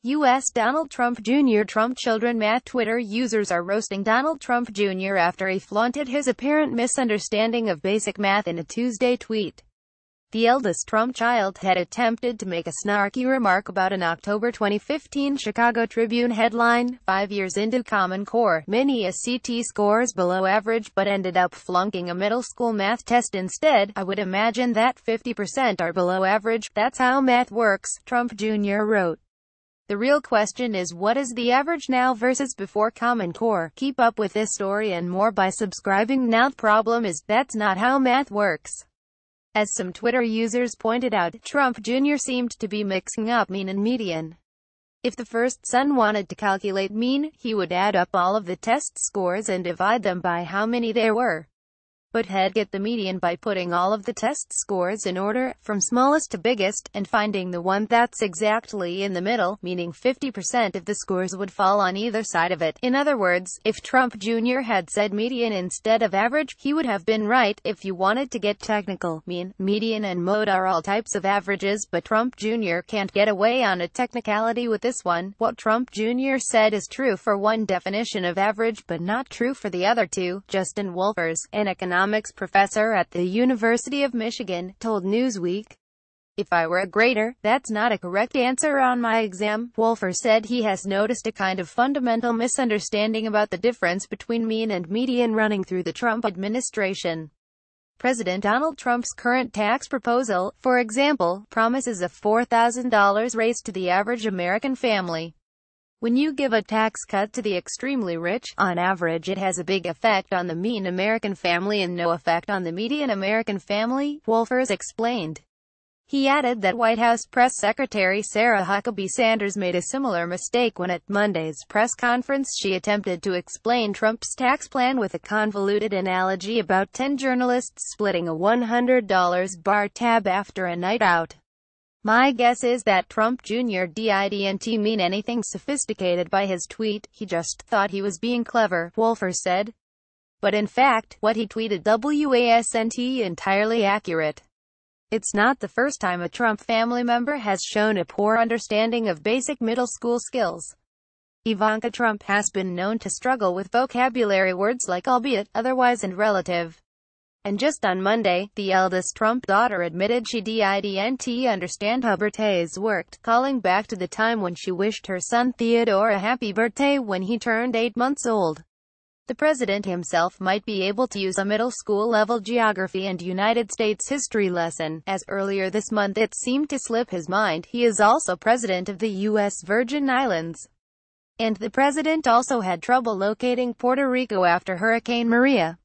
U.S. Donald Trump Jr. Trump children math Twitter users are roasting Donald Trump Jr. after he flaunted his apparent misunderstanding of basic math in a Tuesday tweet. The eldest Trump child had attempted to make a snarky remark about an October 2015 Chicago Tribune headline, 5 years into Common Core, many SAT scores below average but ended up flunking a middle school math test instead. I would imagine that 50% are below average. That's how math works, Trump Jr. wrote. The real question is, what is the average now versus before Common Core? Keep up with this story and more by subscribing now. The problem is, that's not how math works. As some Twitter users pointed out, Trump Jr. seemed to be mixing up mean and median. If the first son wanted to calculate mean, he would add up all of the test scores and divide them by how many there were. But he'd get the median by putting all of the test scores in order, from smallest to biggest, and finding the one that's exactly in the middle, meaning 50% of the scores would fall on either side of it. In other words, if Trump Jr. had said median instead of average, he would have been right. If you wanted to get technical, mean, median and mode are all types of averages, but Trump Jr. can't get away on a technicality with this one. What Trump Jr. said is true for one definition of average but not true for the other two. Justin Wolfers, an economics professor at the University of Michigan, told Newsweek, "If I were a grader, that's not a correct answer on my exam." Wolfers said he has noticed a kind of fundamental misunderstanding about the difference between mean and median running through the Trump administration. President Donald Trump's current tax proposal, for example, promises a $4,000 raise to the average American family. When you give a tax cut to the extremely rich, on average it has a big effect on the mean American family and no effect on the median American family, Wolfers explained. He added that White House Press Secretary Sarah Huckabee Sanders made a similar mistake when at Monday's press conference she attempted to explain Trump's tax plan with a convoluted analogy about 10 journalists splitting a $100 bar tab after a night out. "My guess is that Trump Jr. didn't mean anything sophisticated by his tweet, he just thought he was being clever," Wolfers said. But in fact, what he tweeted wasn't entirely accurate. It's not the first time a Trump family member has shown a poor understanding of basic middle school skills. Ivanka Trump has been known to struggle with vocabulary words like albeit, otherwise and relative. And just on Monday, the eldest Trump daughter admitted she didn't understand how birthdays worked, calling back to the time when she wished her son Theodore a happy birthday when he turned 8 months old. The president himself might be able to use a middle school level geography and United States history lesson, as earlier this month it seemed to slip his mind he is also president of the U.S. Virgin Islands. And the president also had trouble locating Puerto Rico after Hurricane Maria.